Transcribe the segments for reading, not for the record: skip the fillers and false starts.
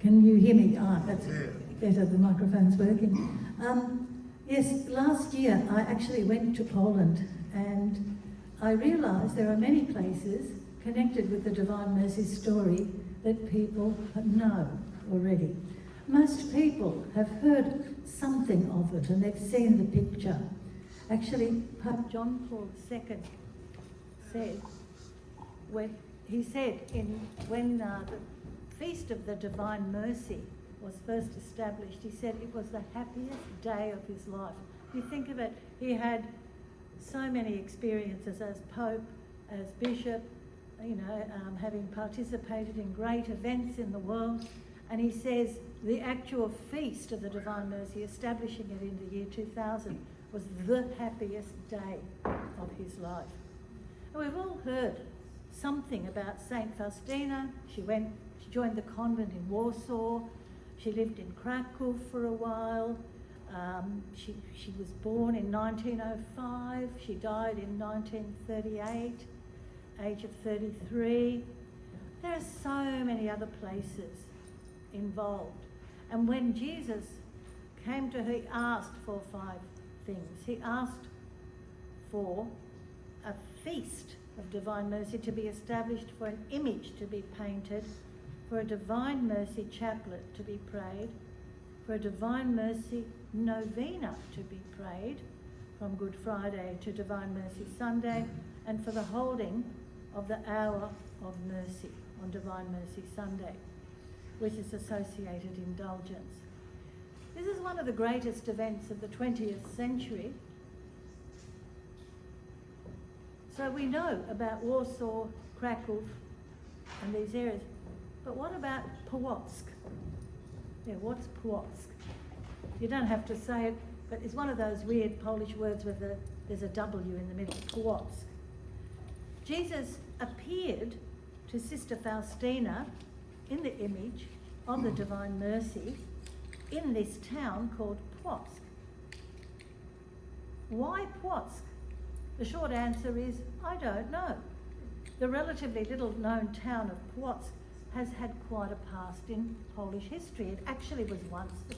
Can you hear me? Ah, that's better, the microphone's working. Yes, last year I actually went to Poland and I realised there are many places connected with the Divine Mercy story that people know already. Most people have heard something of it and they've seen the picture. Actually, Pope John Paul II said, when the Feast of the Divine Mercy was first established, he said it was the happiest day of his life. You think of it, he had so many experiences as Pope, as Bishop, having participated in great events in the world, and he says the actual Feast of the Divine Mercy, establishing it in the year 2000, was the happiest day of his life. And we've all heard something about Saint Faustina. She joined the convent in Warsaw. She lived in Krakow for a while. She was born in 1905. She died in 1938, age of 33. There are so many other places involved. And when Jesus came to her, he asked for 5 things. He asked for a feast of Divine Mercy to be established, for an image to be painted, for a Divine Mercy chaplet to be prayed, for a Divine Mercy novena to be prayed from Good Friday to Divine Mercy Sunday, and for the holding of the Hour of Mercy on Divine Mercy Sunday, with its associated indulgence. This is one of the greatest events of the 20th century. So we know about Warsaw, Krakow, and these areas. But what about Płotsk? Yeah, what's Płotsk? You don't have to say it, but it's one of those weird Polish words where there's a W in the middle, Płotsk. Jesus appeared to Sister Faustina in the image of the Divine Mercy in this town called Płotsk. Why Płotsk? The short answer is, I don't know. The relatively little known town of Płotsk has had quite a past in Polish history. It actually was once the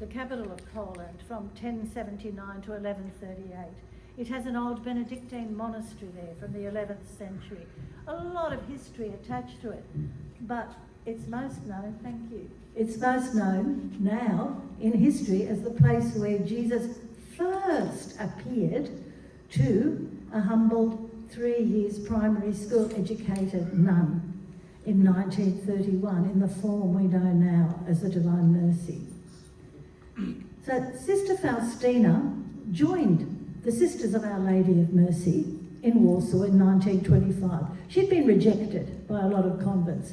capital of Poland from 1079 to 1138. It has an old Benedictine monastery there from the 11th century. A lot of history attached to it, but it's most known, thank you. It's most known now in history as the place where Jesus first appeared to a humble 3 years primary school educated nun in 1931 in the form we know now as the Divine Mercy. So Sister Faustina joined the Sisters of Our Lady of Mercy in Warsaw in 1925. She'd been rejected by a lot of convents.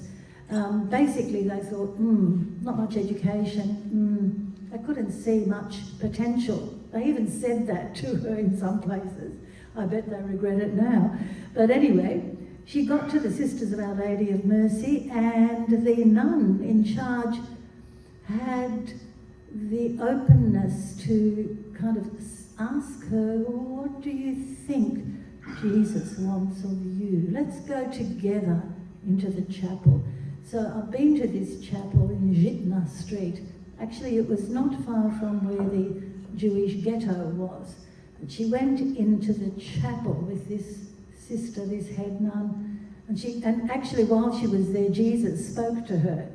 Basically they thought, not much education, they couldn't see much potential. They even said that to her in some places. I bet they regret it now. But anyway, she got to the Sisters of Our Lady of Mercy, and the nun in charge had the openness to kind of ask her, what do you think Jesus wants of you? Let's go together into the chapel. So I've been to this chapel in Żytna Street. Actually, it was not far from where the Jewish ghetto was. And she went into the chapel with this sister, this head nun, and actually while she was there, Jesus spoke to her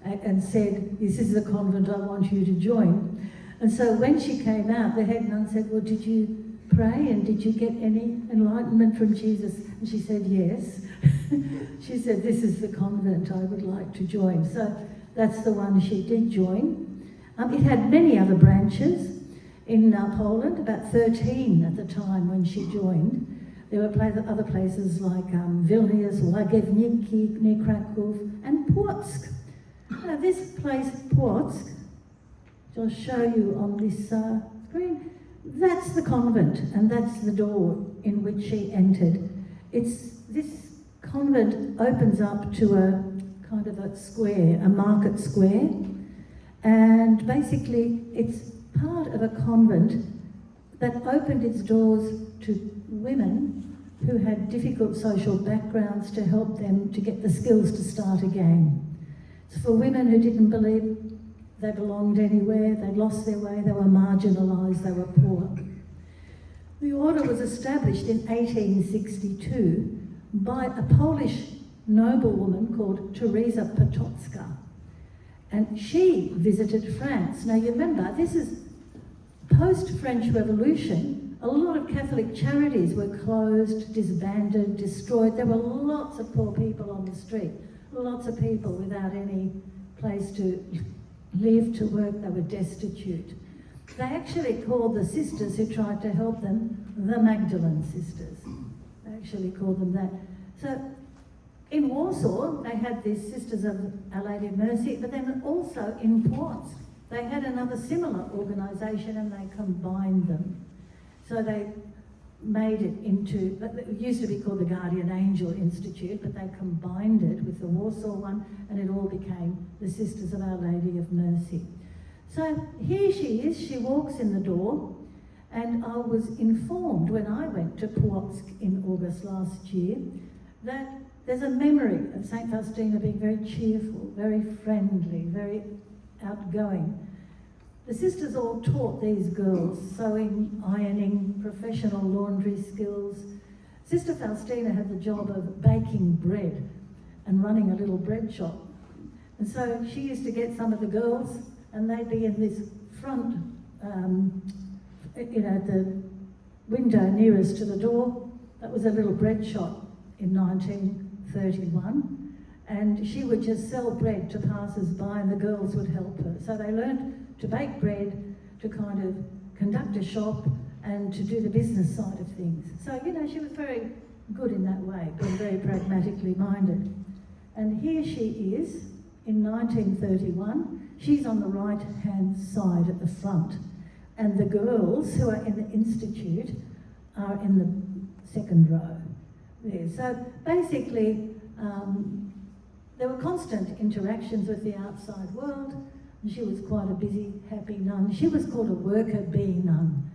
and said, this is the convent I want you to join. And so when she came out, the head nun said, well, did you pray and did you get any enlightenment from Jesus? And she said, yes. She said, this is the convent I would like to join. So that's the one she did join. It had many other branches in Poland, about 13 at the time when she joined. There were other places like Vilnius, Łagiewnicki, near Krakow, and Płotsk. Now this place, Płotsk, which I'll show you on this screen, that's the convent, and that's the door in which she entered. This convent opens up to a kind of a square, a market square, and basically it's part of a convent that opened its doors to women who had difficult social backgrounds to help them to get the skills to start again. It's for women who didn't believe they belonged anywhere, they'd lost their way, they were marginalised, they were poor. The order was established in 1862 by a Polish noblewoman called Teresa Potocka, and she visited France. Now you remember, this is post-French Revolution. A lot of Catholic charities were closed, disbanded, destroyed. There were lots of poor people on the street, lots of people without any place to live, to work. They were destitute. They actually called the sisters who tried to help them the Magdalene sisters. They actually called them that. So in Warsaw, they had these Sisters of Our Lady of Mercy, but then also in Płock, they had another similar organisation and they combined them. So they made it into, it used to be called the Guardian Angel Institute, but they combined it with the Warsaw one and it all became the Sisters of Our Lady of Mercy. So here she is, she walks in the door, and I was informed when I went to Płock in August last year that there's a memory of St. Faustina being very cheerful, very friendly, very outgoing. The sisters all taught these girls sewing, ironing, professional laundry skills. Sister Faustina had the job of baking bread and running a little bread shop. And so she used to get some of the girls and they'd be in this front, the window nearest to the door. That was a little bread shop in 1931. And she would just sell bread to passers-by and the girls would help her. So they learned to bake bread, to kind of conduct a shop and to do the business side of things. So, she was very good in that way, being very pragmatically minded. And here she is in 1931. She's on the right-hand side at the front. And the girls who are in the institute are in the second row there. So basically, there were constant interactions with the outside world, and she was quite a busy, happy nun. She was called a worker bee nun,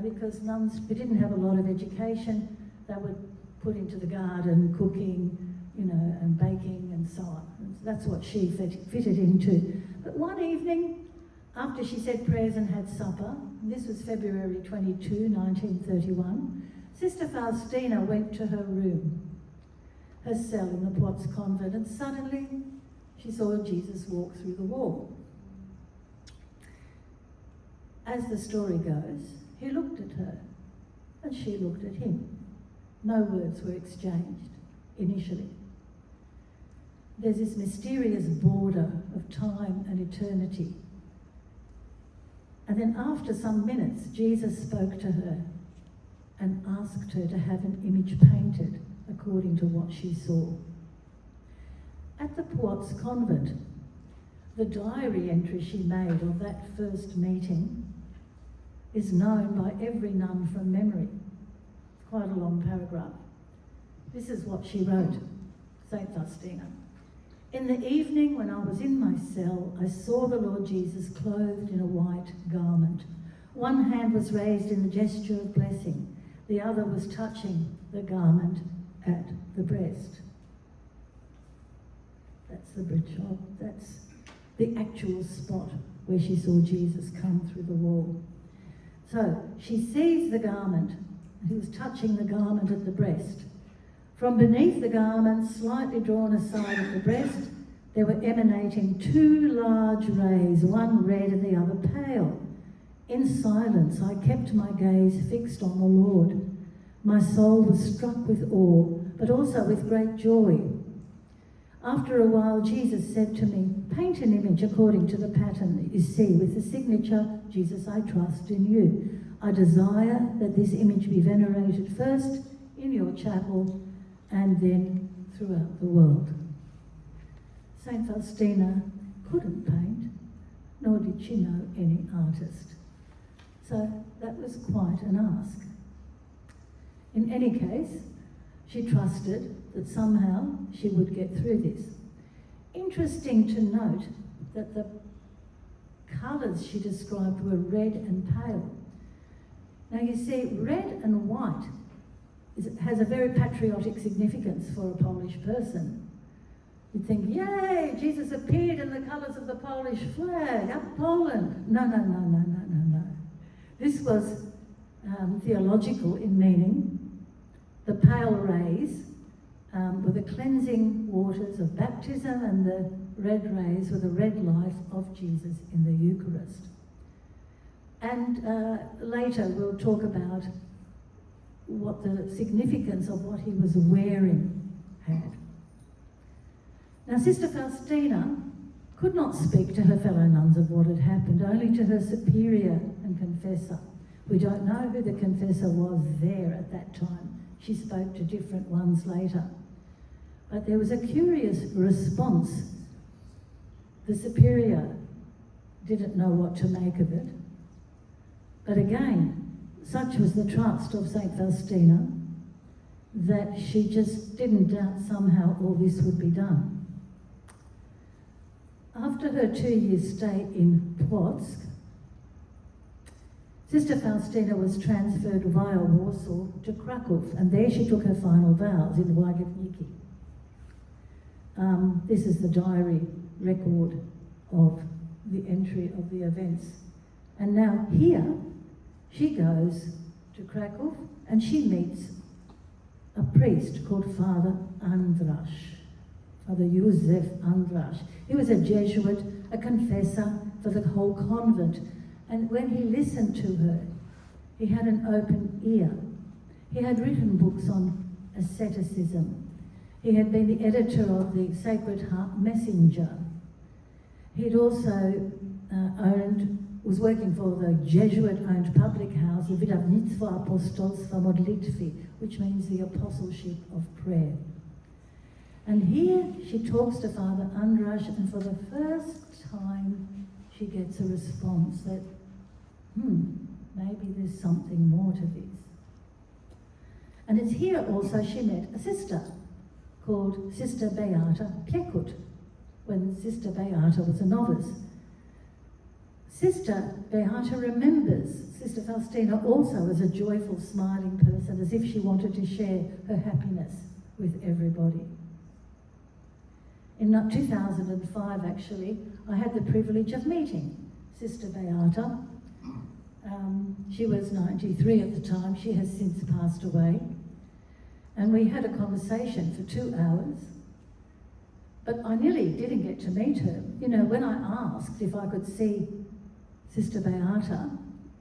because nuns who didn't have a lot of education, they were put into the garden, cooking, and baking and so on. And that's what she fitted into. But one evening, after she said prayers and had supper, and this was February 22, 1931, Sister Faustina went to her room, her cell in the Płock convent, and suddenly she saw Jesus walk through the wall. As the story goes, he looked at her and she looked at him. No words were exchanged initially. There's this mysterious border of time and eternity. And then after some minutes, Jesus spoke to her and asked her to have an image painted according to what she saw. At the Płock convent, the diary entry she made of that first meeting is known by every nun from memory. It's quite a long paragraph. This is what she wrote, St. Faustina. In the evening when I was in my cell, I saw the Lord Jesus clothed in a white garment. One hand was raised in the gesture of blessing. The other was touching the garment at the breast. That's the bridge shop. That's the actual spot where she saw Jesus come through the wall. So she sees the garment. He was touching the garment at the breast. From beneath the garment, slightly drawn aside at the breast, there were emanating two large rays, one red and the other pale. In silence, I kept my gaze fixed on the Lord. My soul was struck with awe, but also with great joy. After a while, Jesus said to me, paint an image according to the pattern that you see with the signature, Jesus, I trust in you. I desire that this image be venerated first in your chapel and then throughout the world. St. Faustina couldn't paint, nor did she know any artist. So that was quite an ask. In any case, she trusted that somehow she would get through this. Interesting to note that the colours she described were red and pale. Now you see, red and white has a very patriotic significance for a Polish person. You'd think, yay, Jesus appeared Polish flag, up Poland. No. This was theological in meaning. The pale rays were the cleansing waters of baptism, and the red rays were the red life of Jesus in the Eucharist. And later we'll talk about what the significance of what he was wearing had. Now, Sister Faustina could not speak to her fellow nuns of what had happened, only to her superior and confessor. We don't know who the confessor was there at that time. She spoke to different ones later. But there was a curious response. The superior didn't know what to make of it. But again, such was the trust of St. Faustina that she just didn't doubt somehow all this would be done. After her 2-year stay in Płock, Sister Faustina was transferred via Warsaw to Krakow, and there she took her final vows in Wagga Wagga. This is the diary record of the entry of the events. And now here, she goes to Krakow and she meets a priest called Father Andras, Father Józef Andras. He was a Jesuit, a confessor for the whole convent. And when he listened to her, he had an open ear. He had written books on asceticism. He had been the editor of the Sacred Heart Messenger. He'd also was working for the Jesuit-owned public house, Wydawnictwo Apostolstwa Modlitwy, which means the apostleship of prayer. And here she talks to Father Andras, and for the first time she gets a response that, maybe there's something more to this. And it's here also she met a sister called Sister Beata Piekut, when Sister Beata was a novice. Sister Beata remembers Sister Faustina also as a joyful, smiling person, as if she wanted to share her happiness with everybody. In 2005, actually, I had the privilege of meeting Sister Beata. She was 93 at the time. She has since passed away. And we had a conversation for 2 hours. But I nearly didn't get to meet her. You know, when I asked if I could see Sister Beata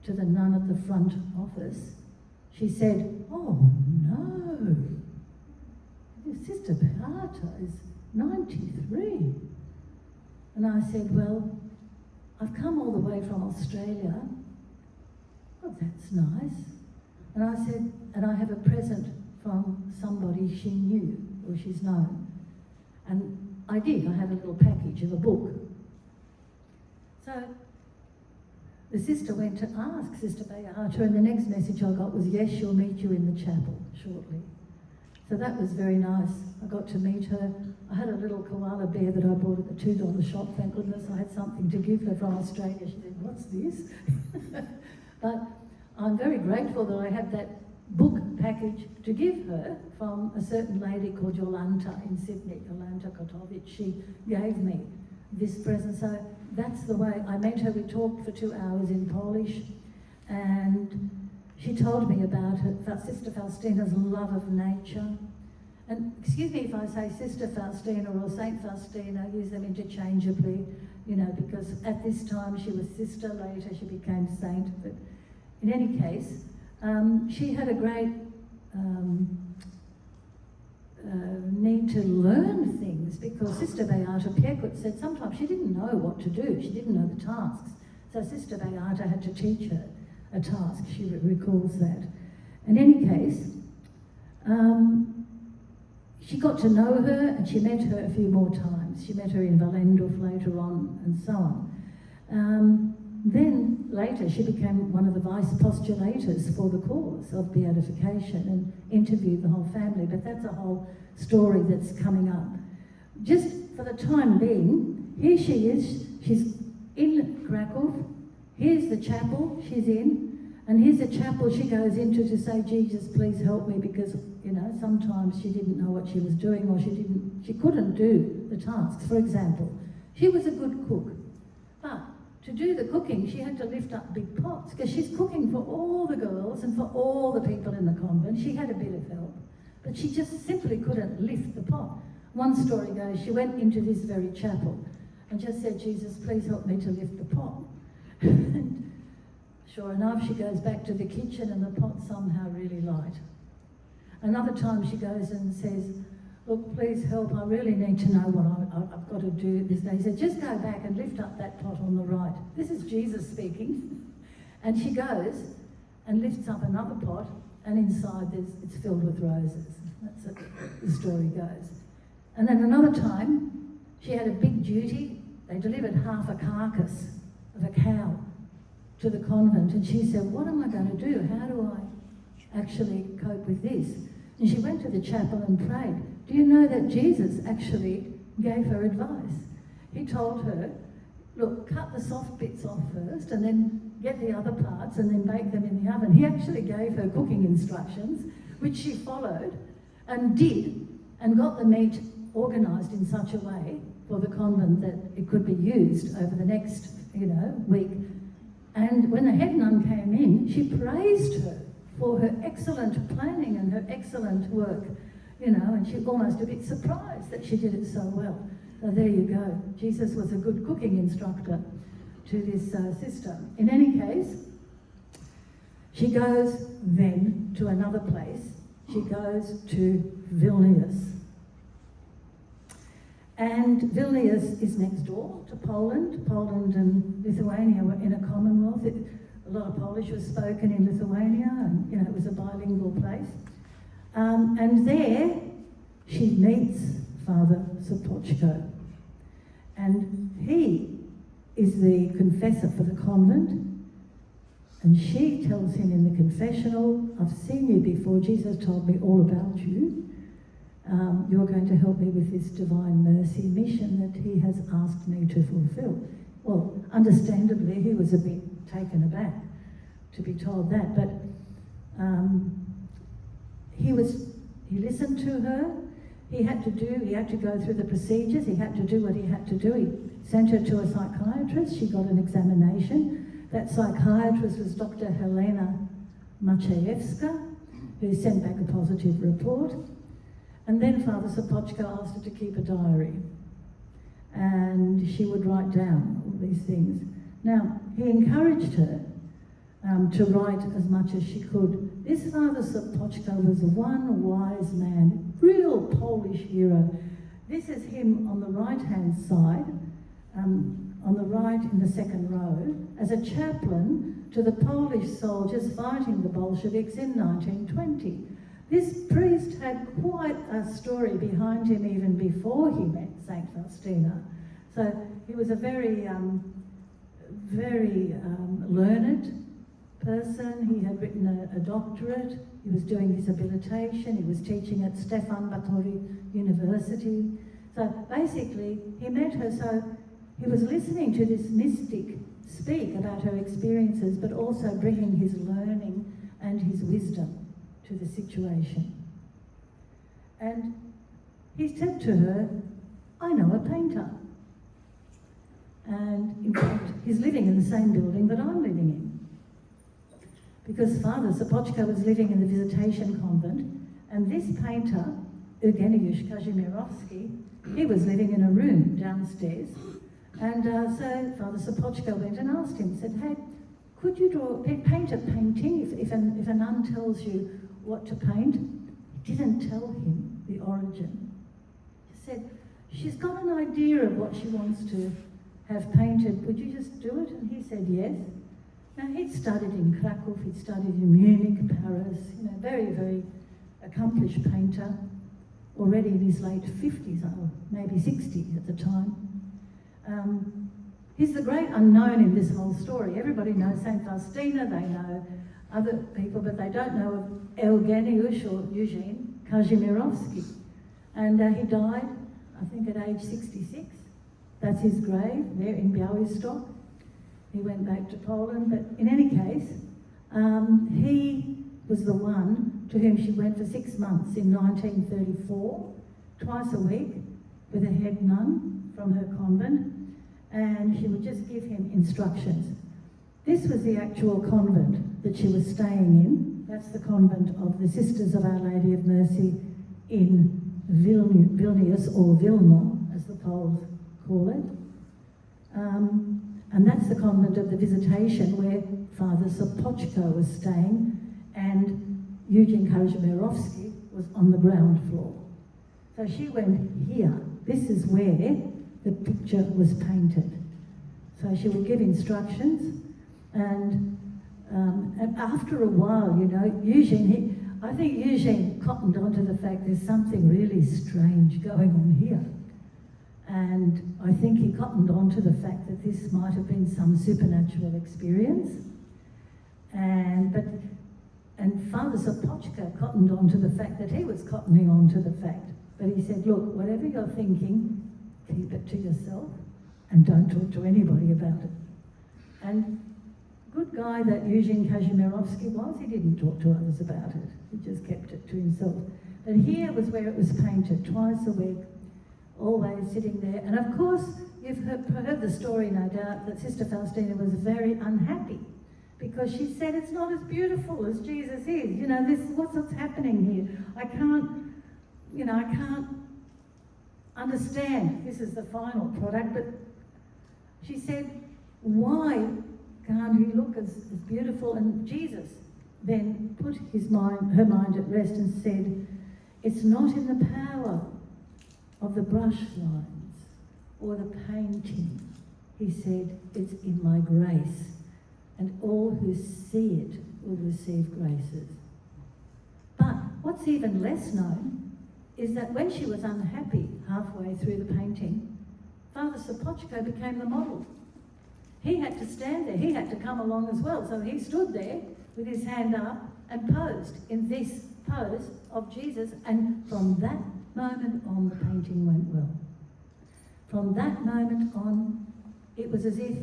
to the nun at the front office, she said, "Oh no, Sister Beata is 93. And I said, "Well, I've come all the way from Australia." "Oh, that's nice." And I said, "And I have a present from somebody she knew or she's known." And I did. I had a little package of a book. So the sister went to ask Sister Beata, and the next message I got was, "Yes, she'll meet you in the chapel shortly." So that was very nice. I got to meet her. I had a little koala bear that I bought at the $2 shop. Thank goodness I had something to give her from Australia. She said, "What's this?" But I'm very grateful that I had that book package to give her from a certain lady called Jolanta in Sydney, Jolanta Kotovic. She gave me this present. So that's the way I met her. We talked for 2 hours in Polish, and she told me about Sister Faustina's love of nature. And excuse me if I say Sister Faustina or Saint Faustina, use them interchangeably, you know, because at this time she was sister, later she became saint. But in any case, she had a great need to learn things, because Sister Beata Piekut said sometimes she didn't know what to do. She didn't know the tasks. So Sister Beata had to teach her a task. She recalls that. In any case, she got to know her, and she met her a few more times. She met her in Wallendorf later on, and so on. Then later she became one of the vice postulators for the cause of beatification and interviewed the whole family, but that's a whole story that's coming up. Just for the time being, here she is, she's in Krakow, here's the chapel she's in, and here's the chapel she goes into to say, "Jesus, please help me," because, you know, sometimes she didn't know what she was doing, or she couldn't do the tasks. For example, she was a good cook. But to do the cooking, she had to lift up big pots because she's cooking for all the girls and for all the people in the convent. She had a bit of help, but she just simply couldn't lift the pot. One story goes, she went into this very chapel and just said, Jesus, please help me to lift the pot. And sure enough, she goes back to the kitchen and the pot's somehow really light. Another time she goes and says, look, please help, I really need to know what I've got to do this day. He said, just go back and lift up that pot on the right. This is Jesus speaking. And she goes and lifts up another pot, and inside it's filled with roses. That's it, the story goes. And then another time, she had a big duty. They delivered half a carcass of a cow to the convent, and she said, what am I going to do? How do I actually cope with this? And she went to the chapel and prayed. Do you know that Jesus actually gave her advice? He told her, look, cut the soft bits off first and then get the other parts and then bake them in the oven. He actually gave her cooking instructions, which she followed and did, and got the meat organised in such a way for the convent that it could be used over the next, week. And when the head nun came in, she praised her for her excellent planning and her excellent work, and she was almost a bit surprised that she did it so well. So there you go. Jesus was a good cooking instructor to this sister. In any case, she goes then to another place. She goes to Vilnius. And Vilnius is next door to Poland. Poland and Lithuania were in a commonwealth. A lot of Polish was spoken in Lithuania, and it was a bilingual place. And there she meets Father Sopoćko, and he is the confessor for the convent. And she tells him in the confessional, I've seen you before, Jesus told me all about you. You're going to help me with this divine mercy mission that he has asked me to fulfill. Well, understandably, he was a bit taken aback to be told that, but he listened to her. He had to go through the procedures. He had to do what he had to do. He sent her to a psychiatrist. She got an examination. That psychiatrist was Dr. Helena Maciejewska, who sent back a positive report. And then Father Sopoćko asked her to keep a diary, and she would write down all these things. Now, he encouraged her to write as much as she could. This Father Sopoćko was one wise man, real Polish hero. This is him on the right-hand side, on the right in the second row, as a chaplain to the Polish soldiers fighting the Bolsheviks in 1920. This priest had quite a story behind him even before he met Saint Faustina. So he was a very learned person. He had written a doctorate. He was doing his habilitation. He was teaching at Stefan Batory University. So basically, he met her, so he was listening to this mystic speak about her experiences, but also bringing his learning and his wisdom to the situation. And he said to her, I know a painter. And in fact, he's living in the same building that I'm living in. Because Father Sopoćko was living in the visitation convent, and this painter, Eugeniusz Kazimierowski, he was living in a room downstairs. And so Father Sopoćko went and asked him, said, hey, could you paint a painting if a nun tells you what to paint? He didn't tell him the origin. He said, she's got an idea of what she wants to have painted. Would you just do it? And he said, yes. Now, he'd studied in Krakow, he'd studied in Munich, Paris, very, very accomplished painter, already in his late 50s, or maybe 60s at the time. He's the great unknown in this whole story. Everybody knows Saint Faustina, they know other people, but they don't know of Eugeniusz or Eugene Kazimierowski. And he died, I think, at age 66. That's his grave there in Białystok. He went back to Poland, but in any case, he was the one to whom she went for 6 months in 1934, twice a week, with a head nun from her convent. and she would just give him instructions. This was the actual convent that she was staying in. That's the convent of the Sisters of Our Lady of Mercy in Vilnius, or Vilno, as the Poles call it. And that's the convent of the Visitation, where Father Sopochko was staying, and Eugene Kazimierowski was on the ground floor. So she went here. This is where the picture was painted. So she would give instructions, and after a while, you know, I think Eugene cottoned onto the fact there's something really strange going on here. And I think he cottoned onto the fact that this might have been some supernatural experience. And Father Sopochka cottoned onto the fact that he was cottoning onto the fact. But he said, look, whatever you're thinking, keep it to yourself and don't talk to anybody about it. And good guy that Eugene Kazimierowski was, he didn't talk to others about it. He just kept it to himself. But here was where it was painted, twice a week, always sitting there. And of course, you've heard the story, no doubt, that Sister Faustina was very unhappy because she said, it's not as beautiful as Jesus is. You know, this is what's happening here. I can't understand this is the final product. But she said, why can't he look as beautiful? And Jesus then put her mind at rest and said, it's not in the power of the brush lines or the painting. He said, it's in my grace, and all who see it will receive graces. But what's even less known is that when she was unhappy halfway through the painting, Father Sopochko became the model. He had to stand there, he had to come along as well. So he stood there with his hand up and posed in this pose of Jesus, and from that moment on, the painting went well. From that moment on, it was as if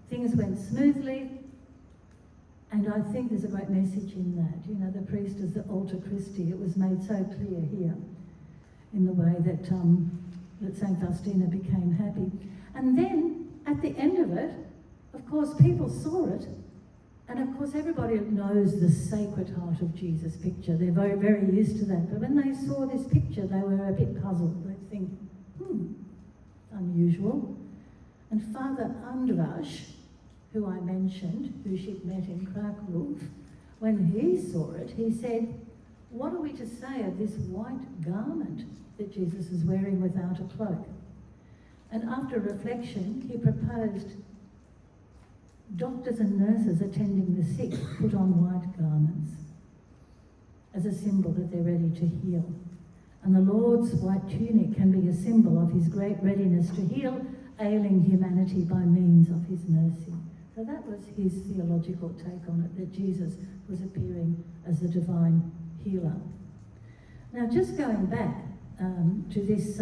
things went smoothly, and I think there's a great message in that. You know, the priest is the alter Christi. It was made so clear here in the way that St. Faustina became happy. And then, at the end of it, of course, people saw it, and of course everybody knows the Sacred Heart of Jesus picture. They're very, very used to that. But when they saw this picture, they were a bit puzzled. They'd think, unusual. And Father Andras, who I mentioned, who she'd met in Krakow, when he saw it, he said, what are we to say of this white garment that Jesus is wearing without a cloak? And after reflection, he proposed doctors and nurses attending the sick put on white garments as a symbol that they're ready to heal. And the Lord's white tunic can be a symbol of his great readiness to heal ailing humanity by means of his mercy. So that was his theological take on it, that Jesus was appearing as the divine healer. Now, just going back to this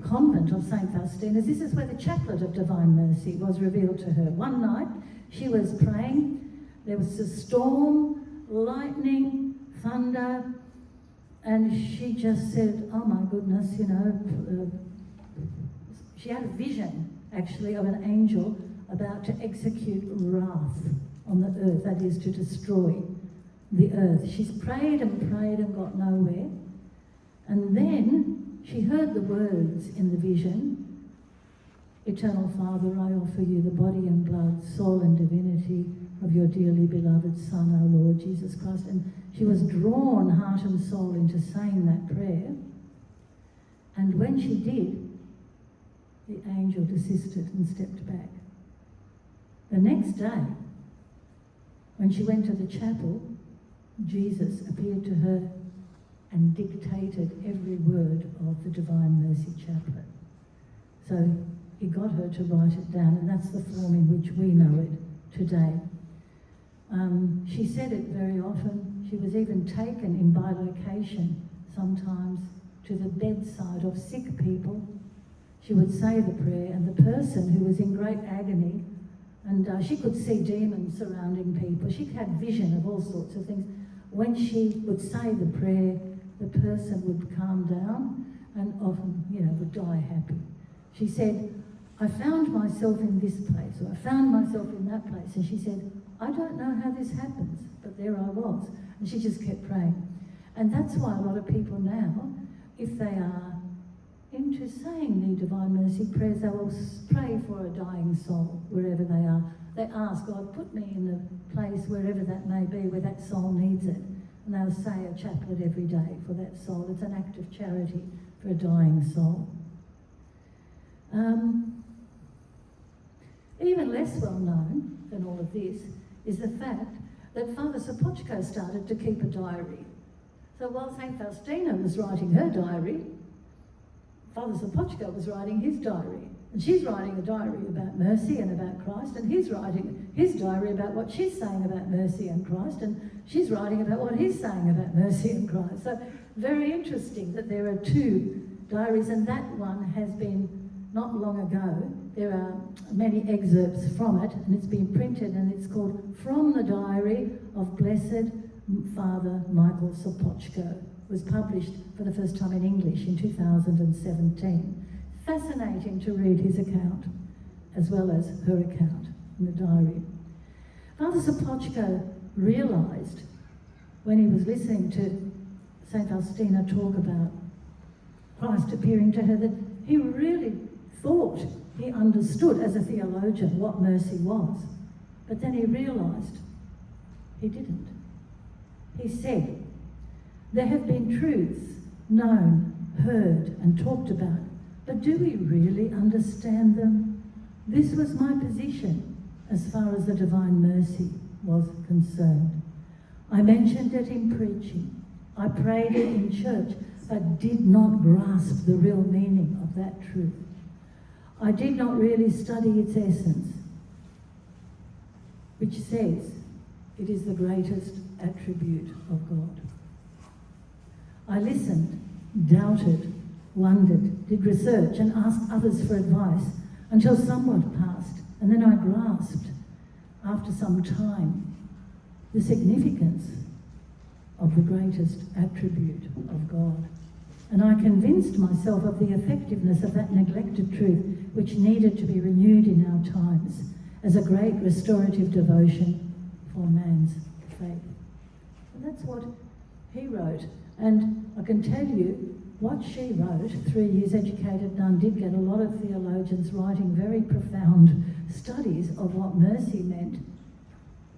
convent of St. Faustina's, this is where the chaplet of divine mercy was revealed to her. One night, she was praying, there was a storm, lightning, thunder, and she just said, oh my goodness, you know, she had a vision, actually, of an angel about to execute wrath on the earth, that is, to destroy the earth. She's prayed and got nowhere. And then she heard the words in the vision, Eternal Father, I offer you the body and blood, soul and divinity of your dearly beloved Son, our Lord Jesus Christ. And she was drawn heart and soul into saying that prayer. And when she did, the angel desisted and stepped back. The next day, when she went to the chapel, Jesus appeared to her and dictated every word of the Divine Mercy Chaplet. So he got her to write it down, and that's the form in which we know it today. She said it very often. She was even taken in bilocation sometimes to the bedside of sick people. She would say the prayer, and the person who was in great agony, and she could see demons surrounding people. She had vision of all sorts of things. When she would say the prayer, the person would calm down and often, would die happy. She said, I found myself in this place, or I found myself in that place. And she said, I don't know how this happens, but there I was. And she just kept praying. And that's why a lot of people now, if they are into saying the Divine Mercy prayers, they will pray for a dying soul, wherever they are. They ask, God, put me in the place, wherever that may be, where that soul needs it. And they'll say a chaplet every day for that soul. It's an act of charity for a dying soul. Even less well known than all of this is the fact that Father Sopochko started to keep a diary. So while St. Faustina was writing her diary, Father Sopochko was writing his diary. And she's writing a diary about mercy and about Christ, and he's writing his diary about what she's saying about mercy and Christ, and she's writing about what he's saying about mercy and Christ. So very interesting that there are two diaries, and that one has been not long ago. There are many excerpts from it, and it's been printed, and it's called From the Diary of Blessed Father Michael Sopochko. It was published for the first time in English in 2017. Fascinating to read his account, as well as her account in the diary. Father Sopochko realised, when he was listening to St. Faustina talk about Christ appearing to her, that he really thought he understood as a theologian what mercy was. But then he realised he didn't. He said, there have been truths known, heard and talked about, but do we really understand them? This was my position as far as the Divine Mercy was concerned. I mentioned it in preaching. I prayed it in church, but did not grasp the real meaning of that truth. I did not really study its essence, which says it is the greatest attribute of God. I listened, doubted, wondered, did research and asked others for advice until somewhat passed, and then I grasped, after some time, the significance of the greatest attribute of God. And I convinced myself of the effectiveness of that neglected truth which needed to be renewed in our times as a great restorative devotion for man's faith. And that's what he wrote. And I can tell you, what she wrote, 3 years educated nun, did get a lot of theologians writing very profound studies of what mercy meant,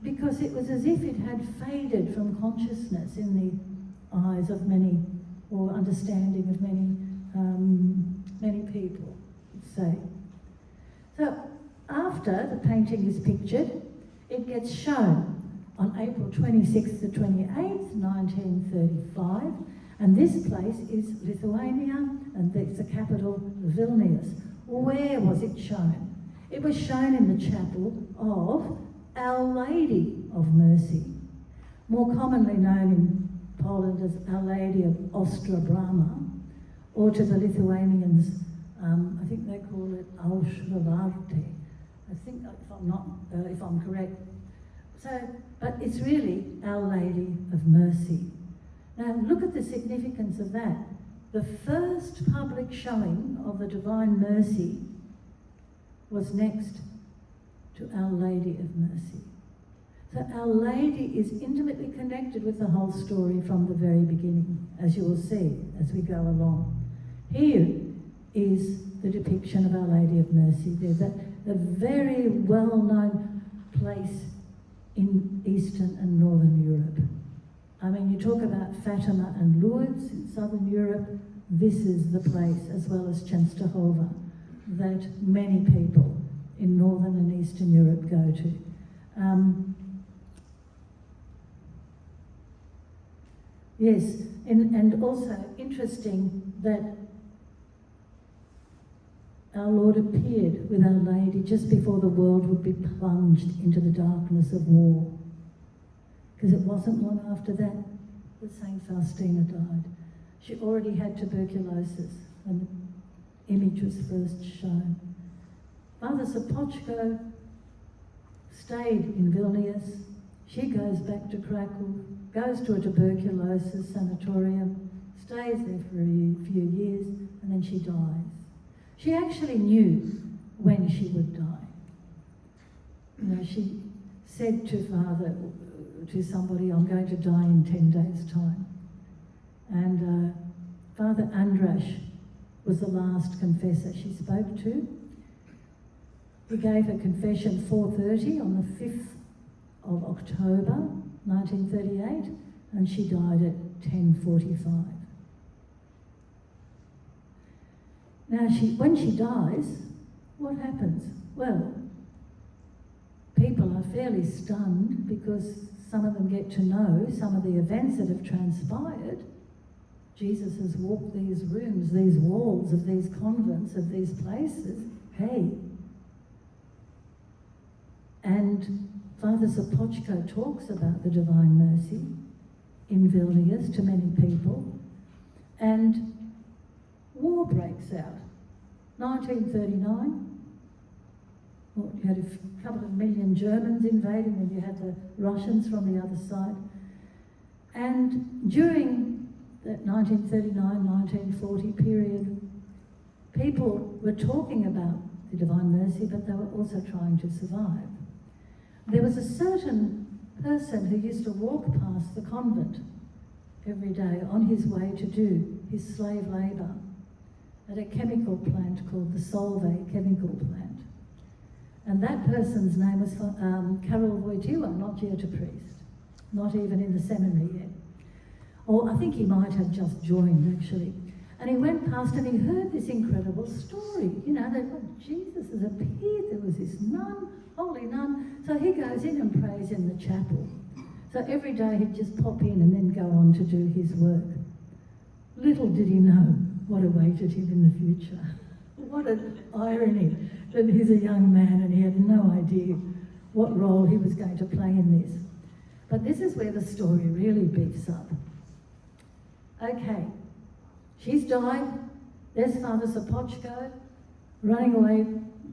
because it was as if it had faded from consciousness in the eyes of many, or understanding of many people, say. So after the painting is pictured, it gets shown on April 26th to 28th, 1935, and this place is Lithuania, and it's the capital, Vilnius. Where was it shown? It was shown in the chapel of Our Lady of Mercy, more commonly known in Poland as Our Lady of Ostra-Brama, or to the Lithuanians, I think they call it Auschwarte. I think if I'm correct. So, but it's really Our Lady of Mercy. Now look at the significance of that. The first public showing of the Divine Mercy was next to Our Lady of Mercy. So Our Lady is intimately connected with the whole story from the very beginning, as you will see as we go along. Here is the depiction of Our Lady of Mercy. There's a very well-known place in Eastern and Northern Europe. I mean, you talk about Fatima and Lourdes in Southern Europe, this is the place, as well as Częstochowa, that many people in Northern and Eastern Europe go to. Yes, and also interesting that our Lord appeared with Our Lady just before the world would be plunged into the darkness of war. Because it wasn't long after that St. Faustina died. She already had tuberculosis when the image was first shown. Father Sopochko stayed in Vilnius. She goes back to Krakow, goes to a tuberculosis sanatorium, stays there for a few years, and then she dies. She actually knew when she would die. You know, she said to somebody, I'm going to die in 10 days' time. And Father Andrash was the last confessor she spoke to. He gave her confession 4:30 on the 5th of October 1938, and she died at 10:45. Now, when she dies, what happens? Well, people are fairly stunned because some of them get to know some of the events that have transpired. Jesus has walked these rooms, these walls of these convents, of these places. Hey. And Father Sopochko talks about the Divine Mercy in Vilnius to many people. And war breaks out. 1939. Well, you had a couple of million Germans invading, and you had the Russians from the other side. And during that 1939-1940 period, people were talking about the Divine Mercy, but they were also trying to survive. There was a certain person who used to walk past the convent every day on his way to do his slave labour at a chemical plant called the Solvay chemical plant. And that person's name was Karol Wojtyła, not yet a priest, not even in the seminary yet. Or I think he might have just joined, actually. And he went past and he heard this incredible story. You know, that Jesus has appeared, there was this nun, holy nun. So he goes in and prays in the chapel. So every day he'd just pop in and then go on to do his work. Little did he know what awaited him in the future. What an irony that he's a young man and he had no idea what role he was going to play in this. But this is where the story really beefs up. Okay, she's died. There's Father Sopochko running away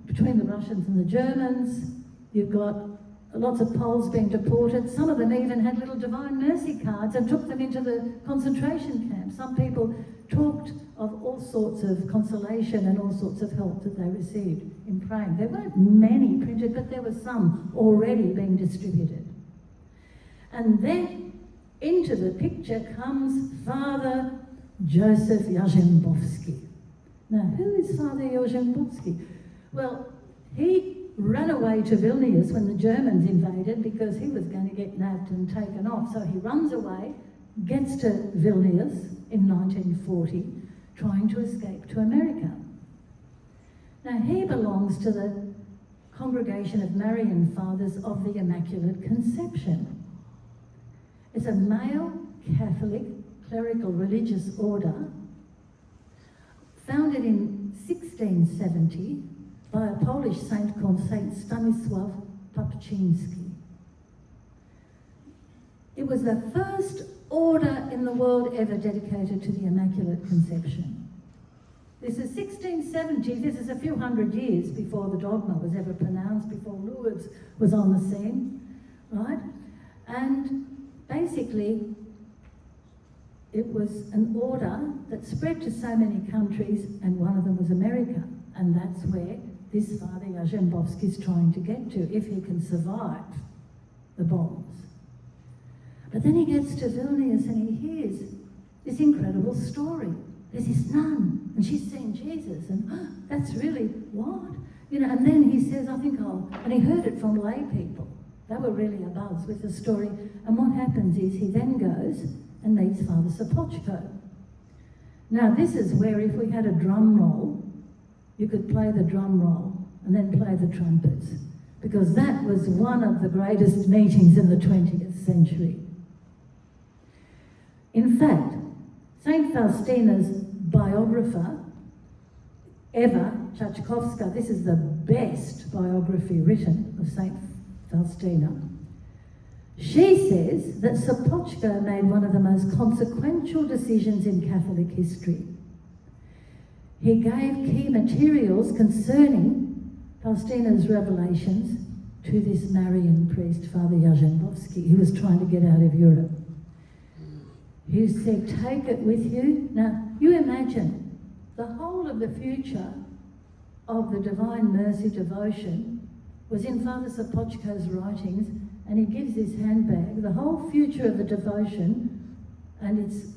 between the Russians and the Germans. You've got lots of Poles being deported. Some of them even had little Divine Mercy cards and took them into the concentration camps. Some people talked of all sorts of consolation and all sorts of help that they received in praying. There weren't many printed, but there were some already being distributed. And then into the picture comes Father Joseph Jarzembowski. Now, who is Father Jarzembowski? Well, he ran away to Vilnius when the Germans invaded because he was going to get nabbed and taken off. So he runs away, gets to Vilnius in 1940, trying to escape to America. Now, he belongs to the Congregation of Marian Fathers of the Immaculate Conception. It's a male Catholic clerical religious order founded in 1670 by a Polish saint called Saint Stanisław Papczyński. It was the first order in the world ever dedicated to the Immaculate Conception. This is 1670, this is a few hundred years before the dogma was ever pronounced, before Lourdes was on the scene, right? And basically, it was an order that spread to so many countries, and one of them was America. And that's where this Father Jarzembowski is trying to get to, if he can survive the bombs. But then he gets to Vilnius and he hears this incredible story. There's this nun, and she's seen Jesus, and that's really what? You know, and then he says, and he heard it from lay people. They were really abuzz with the story. And what happens is he then goes and meets Father Sopochko. Now, this is where if we had a drum roll, you could play the drum roll and then play the trumpets, because that was one of the greatest meetings in the 20th century. In fact, St. Faustina's biographer, Eva Czachkowska, this is the best biography written of St. Faustina. She says that Sopochko made one of the most consequential decisions in Catholic history. He gave key materials concerning Faustina's revelations to this Marian priest, Father Jarzembowski. He was trying to get out of Europe. He said, take it with you. Now, you imagine the whole of the future of the Divine Mercy devotion was in Father Sopocko's writings, and he gives this handbag, the whole future of the devotion, and it's,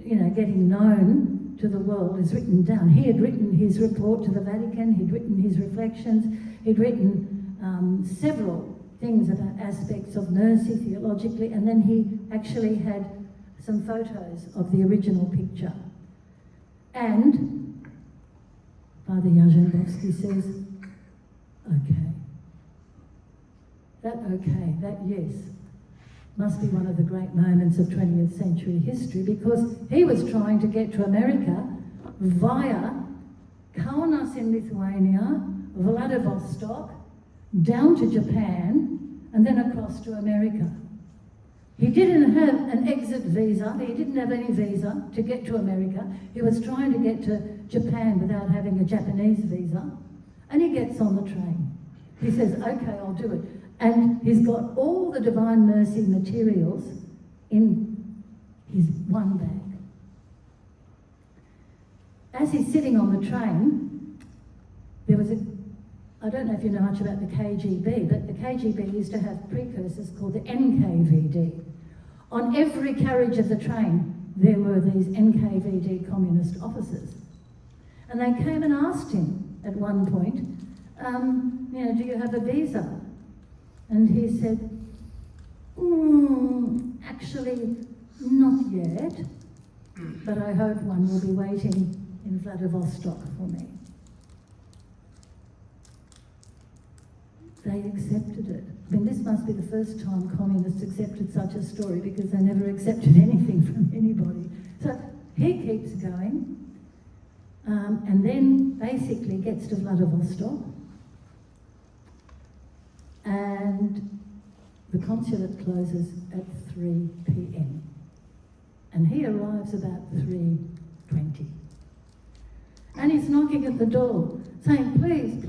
you know, getting known to the world is written down. He had written his report to the Vatican, he'd written his reflections, he'd written several things about aspects of mercy theologically, and then he actually had some photos of the original picture. And Father Jarzembowski says, that yes, must be one of the great moments of 20th century history, because he was trying to get to America via Kaunas in Lithuania, Vladivostok, down to Japan, and then across to America. He didn't have an exit visa, he didn't have any visa to get to America. He was trying to get to Japan without having a Japanese visa, and he gets on the train. He says, okay, I'll do it. And he's got all the Divine Mercy materials in his one bag. As he's sitting on the train, there was I don't know if you know much about the KGB, but the KGB used to have precursors called the NKVD. On every carriage of the train, there were these NKVD communist officers. And they came and asked him at one point, do you have a visa? And he said, actually, not yet, but I hope one will be waiting in Vladivostok for me. They accepted it. I mean, this must be the first time communists accepted such a story, because they never accepted anything from anybody. So he keeps going, and then basically gets to Vladivostok, and the consulate closes at 3 p.m. and he arrives about 3:20. And he's knocking at the door, saying, please,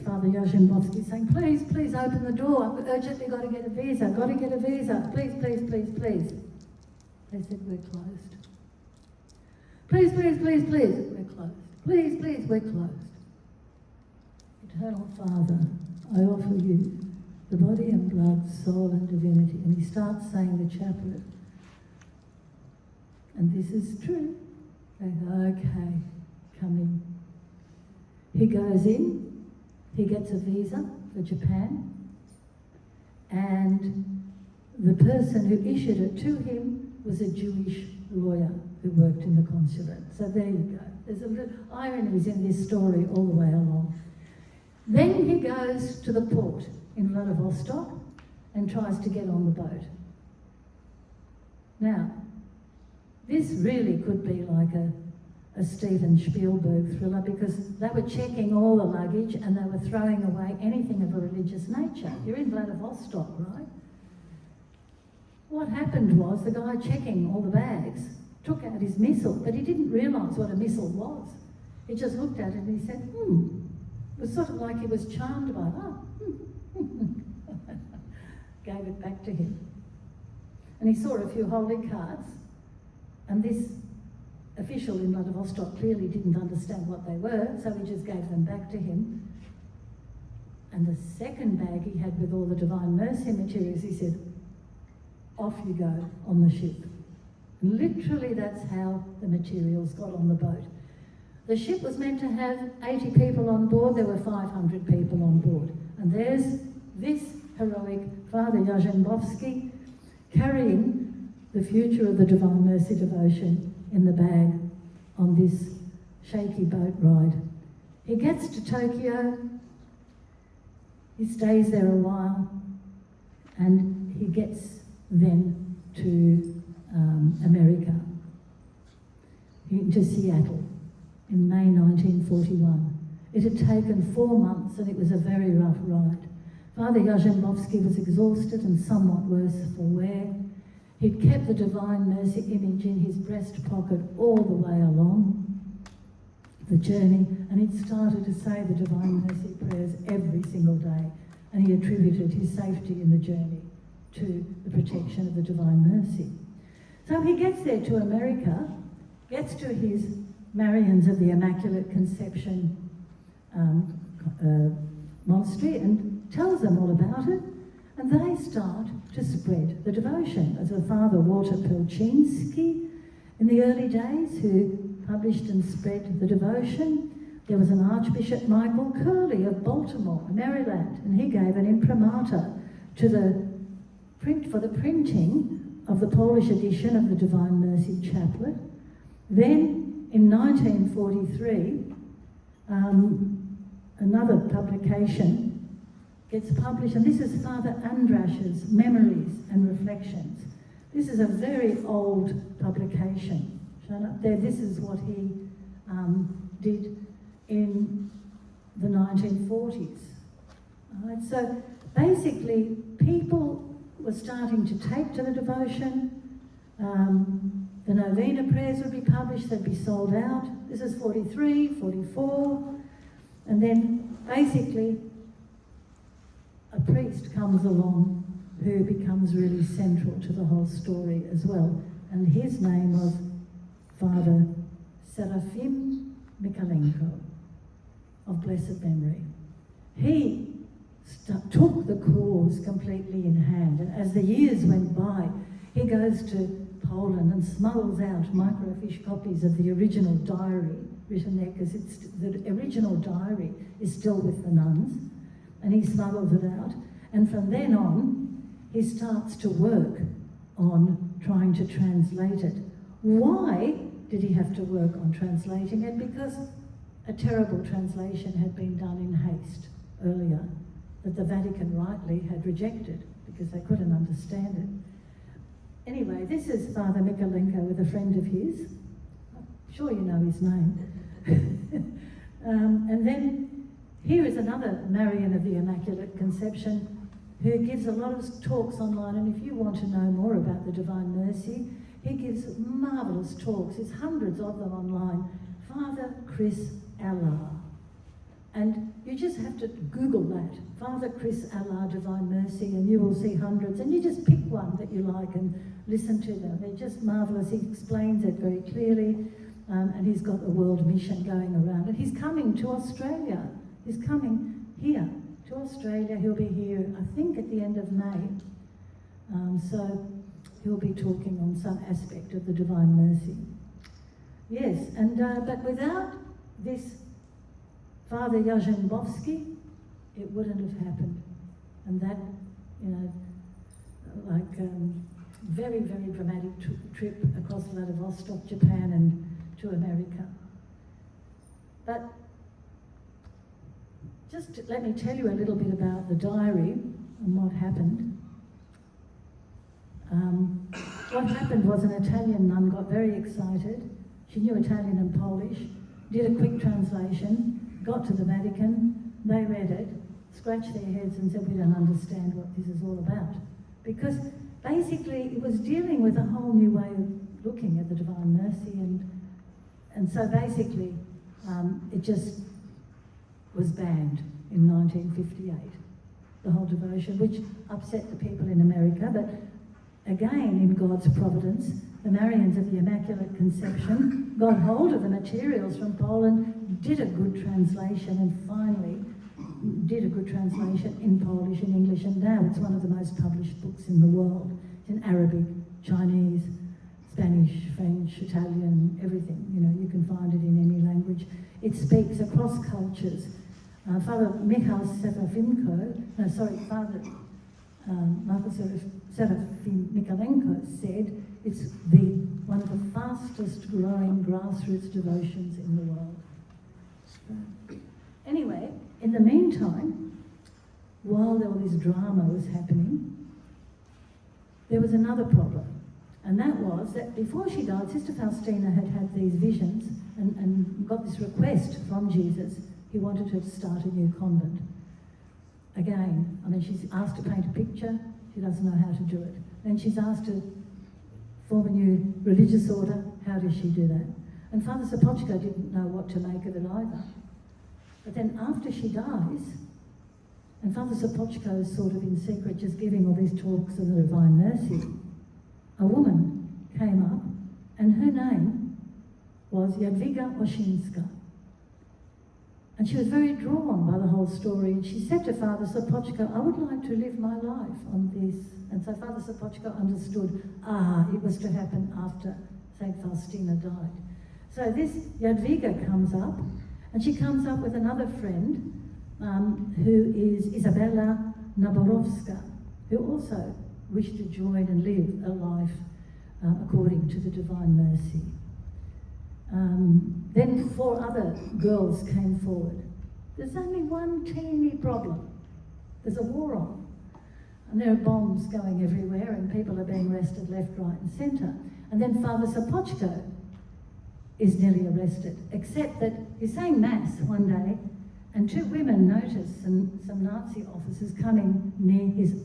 Father Jarzembowski, saying, please open the door. I've urgently got to get a visa, please. They said, we're closed. Please, we're closed. Please, we're closed. Eternal Father, I offer you the body and blood, soul and divinity. And he starts saying the chaplet. And this is true. They go, okay, come in. He goes in, he gets a visa for Japan, and the person who issued it to him was a Jewish lawyer who worked in the consulate. So there you go. There's a little ironies in this story all the way along. Then he goes to the port in Vladivostok and tries to get on the boat. Now, this really could be like a Steven Spielberg thriller, because they were checking all the luggage and they were throwing away anything of a religious nature. You're in Vladivostok, right? What happened was the guy checking all the bags took out his missal, but he didn't realise what a missal was. He just looked at it and he said, It was sort of like he was charmed by it. Gave it back to him. And he saw a few holy cards, and this official in Vladivostok clearly didn't understand what they were, so he just gave them back to him. And the second bag he had with all the Divine Mercy materials, he said, off you go on the ship. And literally that's how the materials got on the boat. The ship was meant to have 80 people on board, there were 500 people on board. And there's this heroic Father Jarzembowski carrying the future of the Divine Mercy devotion in the bag on this shaky boat ride. He gets to Tokyo, he stays there a while, and he gets then to America, to Seattle in May 1941. It had taken 4 months and it was a very rough ride. Father Jarzembowski was exhausted and somewhat worse for wear. He'd kept the Divine Mercy image in his breast pocket all the way along the journey, and he'd started to say the Divine Mercy prayers every single day, and he attributed his safety in the journey to the protection of the Divine Mercy. So he gets there to America, gets to his Marians of the Immaculate Conception monastery and tells them all about it, and they start to spread the devotion. As a Father Walter Pelczynski in the early days who published and spread the devotion. There was an Archbishop Michael Curley of Baltimore, Maryland, and he gave an imprimatur to the printing of the Polish edition of the Divine Mercy Chaplet. Then, in 1943, another publication gets published, and this is Father Andrasch's Memories and Reflections. This is a very old publication. Shown up there, this is what he did in the 1940s. All right, so basically, people were starting to take to the devotion. The novena prayers would be published, they'd be sold out. This is 43, 44, and then basically a priest comes along who becomes really central to the whole story as well, and his name was Father Serafim Mikalenko of blessed memory. He took the cause completely in hand, and as the years went by, he goes to Poland and smuggles out microfiche copies of the original diary written there, because the original diary is still with the nuns, and he smuggles it out, and from then on he starts to work on trying to translate it. Why did he have to work on translating it? Because a terrible translation had been done in haste earlier that the Vatican rightly had rejected because they couldn't understand it. Anyway, this is Father Mikalenko with a friend of his. I'm sure you know his name. And then here is another Marian of the Immaculate Conception who gives a lot of talks online, and if you want to know more about the Divine Mercy, he gives marvellous talks. There's hundreds of them online. Father Chris Allah. And you just have to Google that, Father Chris Allah Divine Mercy, and you will see hundreds, and you just pick one that you like and listen to them. They're just marvellous. He explains it very clearly, and he's got a world mission going around. And he's coming to Australia. He's coming here to Australia. He'll be here, I think, at the end of May. So he'll be talking on some aspect of the Divine Mercy. Yes, and but without this Father Jarzembowski, it wouldn't have happened. And that, you know, like very, very dramatic trip across Vladivostok, Japan, and to America. But just let me tell you a little bit about the diary and what happened. What happened was an Italian nun got very excited. She knew Italian and Polish, did a quick translation, got to the Vatican, they read it, scratched their heads and said, we don't understand what this is all about. Because basically it was dealing with a whole new way of looking at the Divine Mercy, and so basically it just was banned in 1958, the whole devotion, which upset the people in America. But again, in God's providence, the Marians of the Immaculate Conception got hold of the materials from Poland, did a good translation, and finally did a good translation in Polish and English, and now it's one of the most published books in the world. It's in Arabic, Chinese, Spanish, French, Italian, everything. You know, you can find it in any language. It speaks across cultures. Father Michal Serafimko, Father Michael Serafim Mikalenko said it's one of the fastest growing grassroots devotions in the world. Anyway, in the meantime, while all this drama was happening, there was another problem. And that was that before she died, Sister Faustina had these visions and got this request from Jesus. He wanted her to start a new convent. Again, I mean, she's asked to paint a picture, she doesn't know how to do it. Then she's asked to form a new religious order, how does she do that? And Father Sopochko didn't know what to make of it either. But then after she dies, and Father Sopochko is sort of in secret just giving all these talks of the Divine Mercy, a woman came up, and her name was Jadwiga Oszinska. And she was very drawn by the whole story. And she said to Father Sopochko, I would like to live my life on this. And so Father Sopochko understood, it was to happen after St. Faustina died. So this Jadwiga comes up, and she comes up with another friend, who is Isabella Naborowska, who also wished to join and live a life according to the Divine Mercy. Then 4 other girls came forward. There's only one teeny problem. There's a war on. And there are bombs going everywhere and people are being arrested left, right and centre. And then Father Sopochko is nearly arrested, except that he's saying Mass one day and 2 women notice some Nazi officers coming near his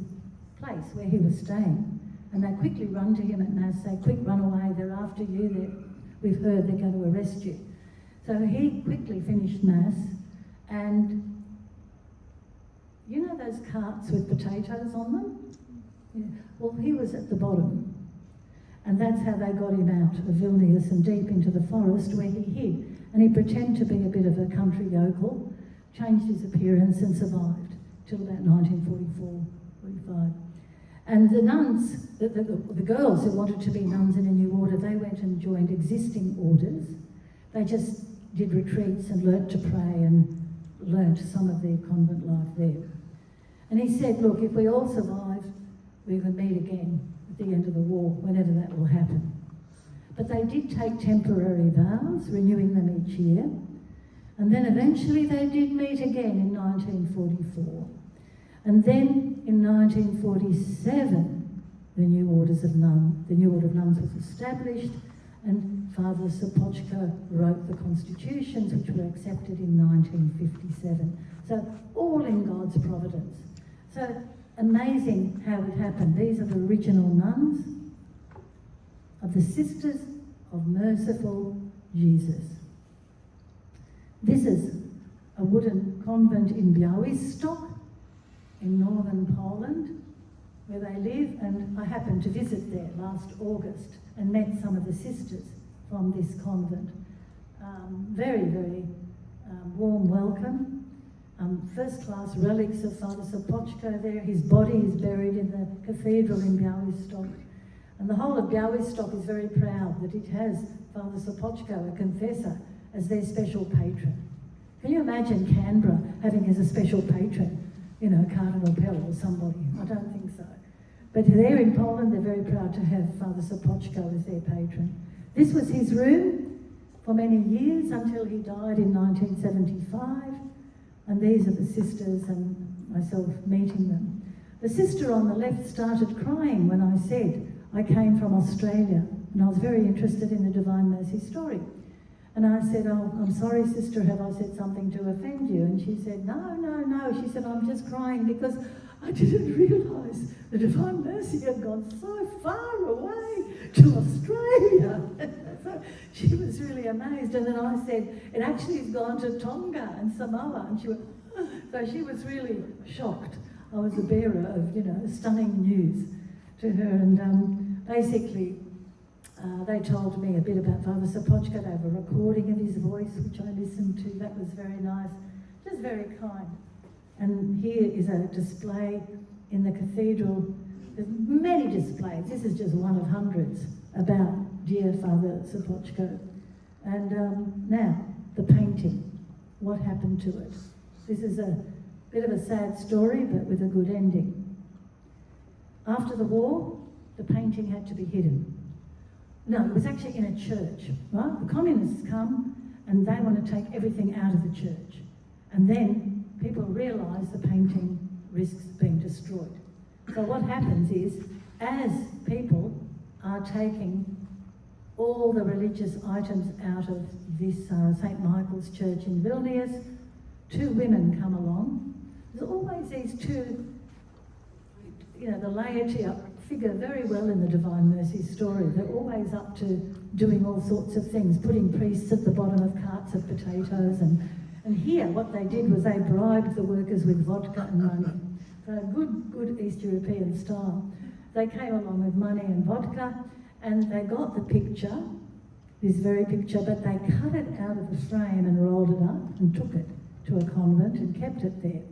place where he was staying. And they quickly run to him at Mass, say, quick, run away, they're after you, we've heard they're going to arrest you. So he quickly finished Mass, and you know those carts with potatoes on them? Yeah. Well, he was at the bottom, and that's how they got him out of Vilnius and deep into the forest where he hid. And he pretended to be a bit of a country yokel, changed his appearance and survived till about 1944-45. And the nuns, the girls who wanted to be nuns in a new order, they went and joined existing orders. They just did retreats and learnt to pray and learnt some of their convent life there. And he said, look, if we all survive, we will meet again at the end of the war, whenever that will happen. But they did take temporary vows, renewing them each year. And then eventually they did meet again in 1944. And then in 1947, the New Order of Nuns was established, and Father Sopochko wrote the constitutions, which were accepted in 1957. So all in God's providence. So amazing how it happened. These are the original nuns of the Sisters of Merciful Jesus. This is a wooden convent in Białystok, in northern Poland, where they live, and I happened to visit there last August and met some of the sisters from this convent. Very, very warm welcome. First-class relics of Father Sopochko there. His body is buried in the cathedral in Białystok. And the whole of Białystok is very proud that it has Father Sopochko, a confessor, as their special patron. Can you imagine Canberra having as a special patron, you know, Cardinal Pell or somebody? I don't think so. But there in Poland, they're very proud to have Father Sopochko as their patron. This was his room for many years until he died in 1975. And these are the sisters and myself meeting them. The sister on the left started crying when I said I came from Australia, and I was very interested in the Divine Mercy story. And I said, oh, I'm sorry, sister, have I said something to offend you? And she said, no. She said, I'm just crying because I didn't realise the Divine Mercy had gone so far away to Australia. So she was really amazed. And then I said, it actually has gone to Tonga and Samoa. And she went, oh. So she was really shocked. I was the bearer of, you know, stunning news to her. And basically, they told me a bit about Father Sopochko. They have a recording of his voice, which I listened to. That was very nice, just very kind. And here is a display in the cathedral. There's many displays. This is just one of hundreds about dear Father Sopochko. And now, the painting. What happened to it? This is a bit of a sad story, but with a good ending. After the war, the painting had to be hidden. No, it was actually in a church, right? The communists come and they want to take everything out of the church. And then people realise the painting risks being destroyed. So what happens is, as people are taking all the religious items out of this St. Michael's Church in Vilnius, 2 women come along. There's always these 2, you know, the laity figure very well in the Divine Mercy story. They're always up to doing all sorts of things, putting priests at the bottom of carts of potatoes. And here, what they did was they bribed the workers with vodka and money. So good East European style. They came along with money and vodka, and they got the picture, this very picture, but they cut it out of the frame and rolled it up and took it to a convent and kept it there.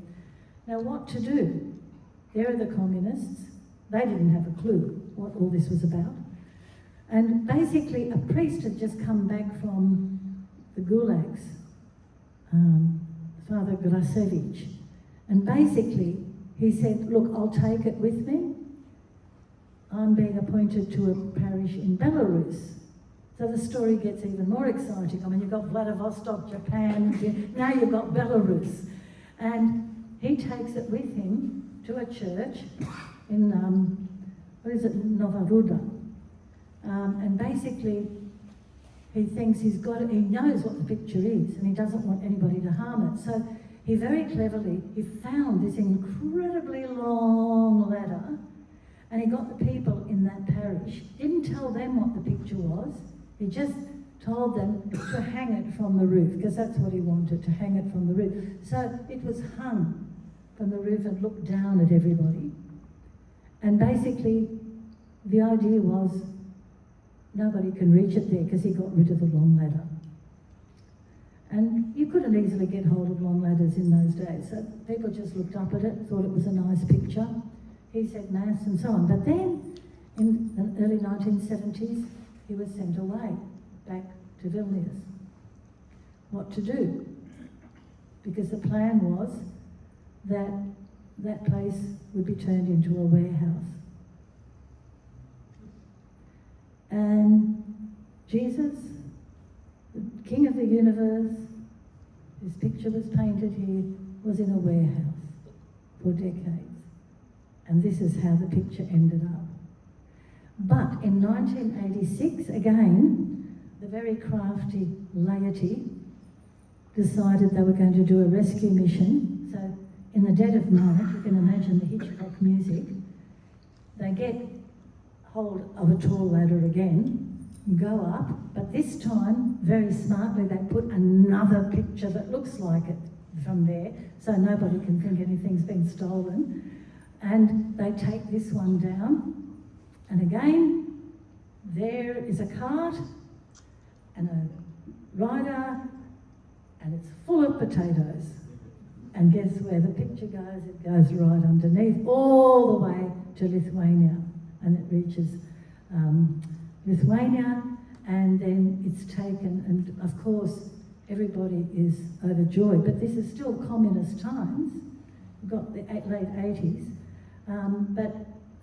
Now what to do? There are the communists. They didn't have a clue what all this was about. And basically a priest had just come back from the gulags, Father Grasevich, and basically he said, look, I'll take it with me. I'm being appointed to a parish in Belarus. So the story gets even more exciting. I mean, you've got Vladivostok, Japan, now you've got Belarus. And he takes it with him to a church in, Novaruda. And basically, he thinks he knows what the picture is, and he doesn't want anybody to harm it. So he very cleverly, he found this incredibly long ladder, and he got the people in that parish, didn't tell them what the picture was, he just told them to hang it from the roof, because that's what he wanted, to hang it from the roof. So it was hung from the roof and looked down at everybody. And basically, the idea was nobody can reach it there because he got rid of the long ladder. And you couldn't easily get hold of long ladders in those days, so people just looked up at it, thought it was a nice picture. He said mass and so on. But then, in the early 1970s, he was sent away, back to Vilnius. What to do? Because the plan was that that place would be turned into a warehouse. And Jesus, the King of the universe, whose picture was painted here, was in a warehouse for decades. And this is how the picture ended up. But in 1986, again, the very crafty laity decided they were going to do a rescue mission. So in the dead of night, you can imagine the Hitchcock music, they get hold of a tall ladder again, go up, but this time, very smartly, they put another picture that looks like it from there, so nobody can think anything's been stolen. And they take this one down, and again, there is a cart and a rider, and it's full of potatoes. And guess where the picture goes? It goes right underneath, all the way to Lithuania. And it reaches Lithuania, and then it's taken, and of course everybody is overjoyed. But this is still communist times. We've got the late 80s, but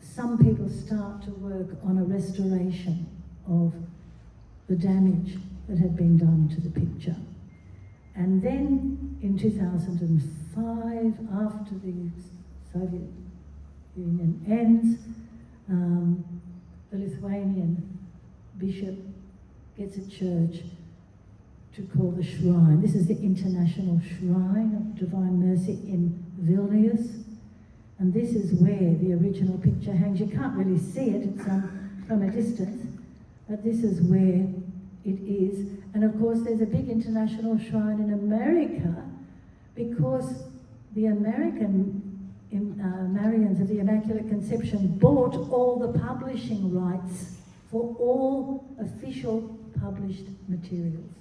some people start to work on a restoration of the damage that had been done to the picture. And then in 2005, after the Soviet Union ends, the Lithuanian bishop gets a church to call the shrine. This is the International Shrine of Divine Mercy in Vilnius. And this is where the original picture hangs. You can't really see it, it's from a distance, but this is where it is. And of course there's a big international shrine in America because the American Marians of the Immaculate Conception bought all the publishing rights for all official published materials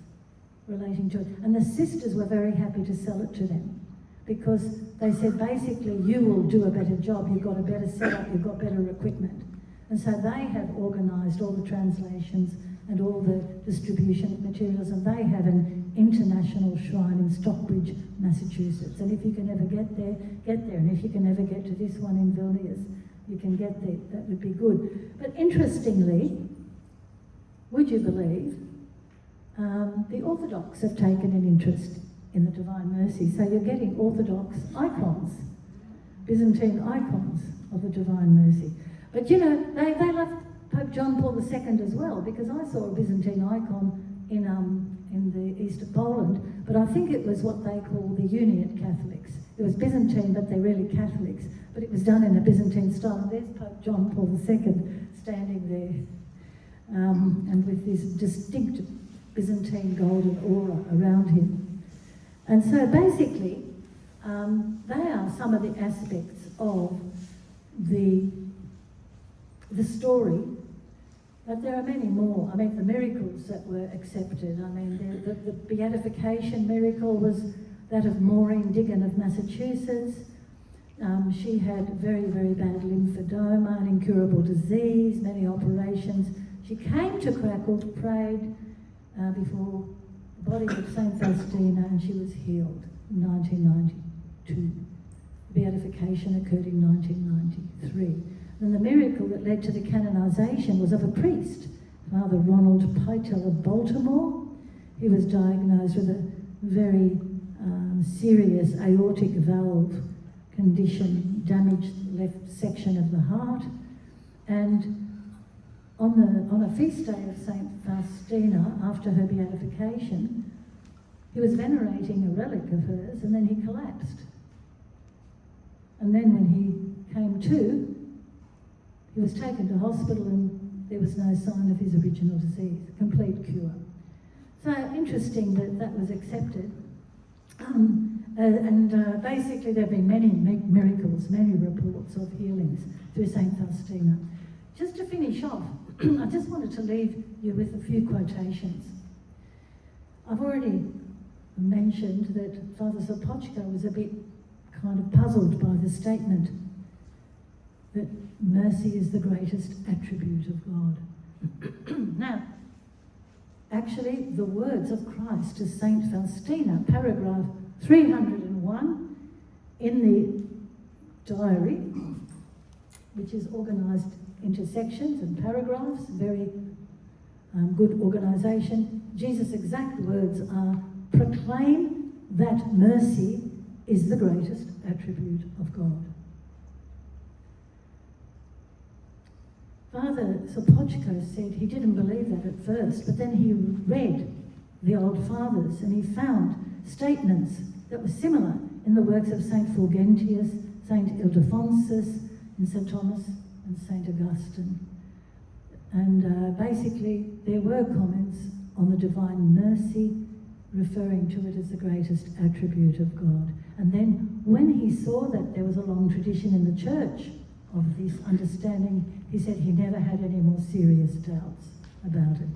relating to it. And the sisters were very happy to sell it to them because they said, basically, you will do a better job, you've got a better setup, you've got better equipment. And so they have organised all the translations and all the distribution of materials, and they have an international shrine in Stockbridge, Massachusetts. And if you can ever get there, get there. And if you can ever get to this one in Vilnius, you can get there. That would be good. But interestingly, would you believe, the Orthodox have taken an interest in the Divine Mercy. So you're getting Orthodox icons, Byzantine icons of the Divine Mercy. But you know, they love Pope John Paul II as well, because I saw a Byzantine icon in the east of Poland, but I think it was what they call the Uniate Catholics. It was Byzantine, but they're really Catholics, but it was done in a Byzantine style. And there's Pope John Paul II standing there, and with this distinct Byzantine golden aura around him. And so basically, they are some of the aspects of the story, but there are many more. I mean, the miracles that were accepted. I mean, the beatification miracle was that of Maureen Diggin of Massachusetts. She had very, very bad lymphedema, an incurable disease, many operations. She came to Crackle, prayed before the body of St. Faustina, and she was healed in 1992. Beatification occurred in 1993. And the miracle that led to the canonization was of a priest, Father Ronald Pytel of Baltimore. He was diagnosed with a very serious aortic valve condition, damaged left section of the heart. And on a feast day of St. Faustina, after her beatification, he was venerating a relic of hers, and then he collapsed. And then when he came to, he was taken to hospital and there was no sign of his original disease, complete cure. So interesting that that was accepted. Basically there have been many miracles, many reports of healings through St. Faustina. Just to finish off, I just wanted to leave you with a few quotations. I've already mentioned that Father Sopochko was a bit kind of puzzled by the statement that mercy is the greatest attribute of God. Now, actually, the words of Christ to Saint Faustina, paragraph 301 in the diary, which is organised into sections and paragraphs, very good organisation. Jesus' exact words are, proclaim that mercy is the greatest attribute of God. Father Sopochko said he didn't believe that at first, but then he read the old fathers and he found statements that were similar in the works of St. Fulgentius, St. Ildefonsus, and St. Thomas and St. Augustine. And basically there were comments on the divine mercy, referring to it as the greatest attribute of God. And then when he saw that there was a long tradition in the church of this understanding, he said he never had any more serious doubts about it.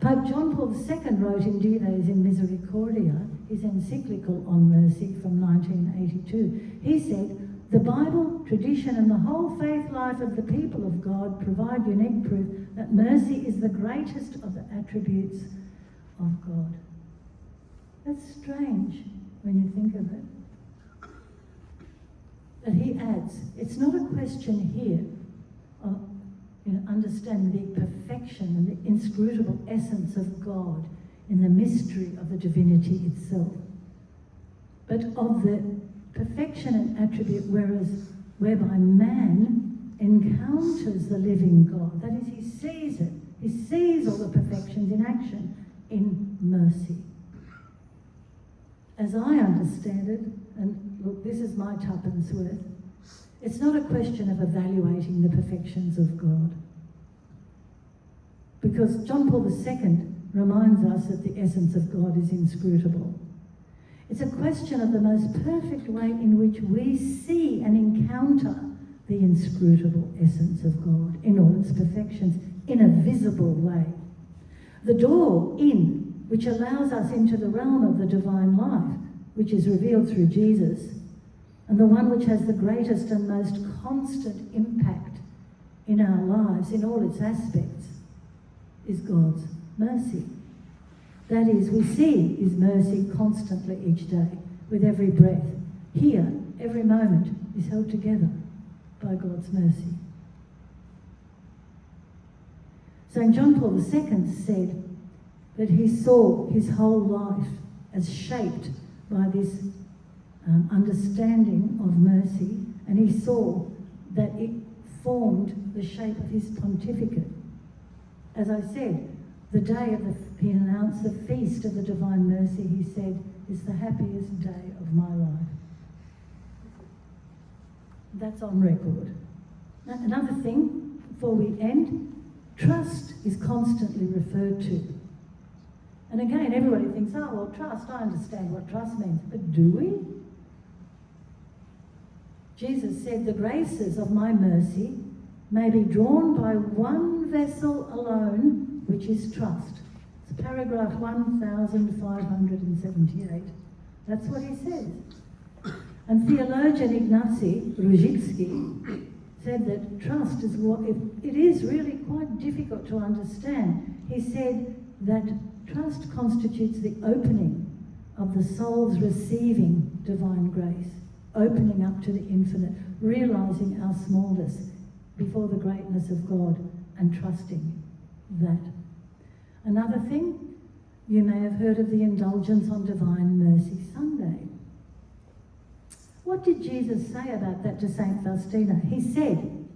Pope John Paul II wrote in Dives in Misericordia, his encyclical on mercy from 1982. He said, the Bible, tradition and the whole faith life of the people of God provide unique proof that mercy is the greatest of the attributes of God. That's strange when you think of it. But he adds, it's not a question here of understanding the perfection and the inscrutable essence of God in the mystery of the divinity itself, but of the perfection and attribute whereby man encounters the living God. That is, he sees it. He sees all the perfections in action in mercy. As I understand it, and look, this is my tuppence worth, it's not a question of evaluating the perfections of God. Because John Paul II reminds us that the essence of God is inscrutable. It's a question of the most perfect way in which we see and encounter the inscrutable essence of God in all its perfections, in a visible way. The door in, which allows us into the realm of the divine life, which is revealed through Jesus, and the one which has the greatest and most constant impact in our lives, in all its aspects, is God's mercy. That is, we see his mercy constantly each day, with every breath. Here, every moment is held together by God's mercy. St. John Paul II said that he saw his whole life as shaped by this understanding of mercy, and he saw that it formed the shape of his pontificate. As I said, the day of he announced the feast of the divine mercy, he said, is the happiest day of my life. That's on record. Now, another thing, before we end, trust is constantly referred to. And again, everybody thinks, oh, well, trust, I understand what trust means. But do we? Jesus said, the graces of my mercy may be drawn by one vessel alone, which is trust. It's paragraph 1578 That's what he says. And theologian Ignacy Ruzhitsky said that trust is what, it is really quite difficult to understand. He said that trust constitutes the opening of the soul's receiving divine grace, opening up to the infinite, realising our smallness before the greatness of God and trusting that. Another thing, you may have heard of the indulgence on Divine Mercy Sunday. What did Jesus say about that to St. Faustina? He said,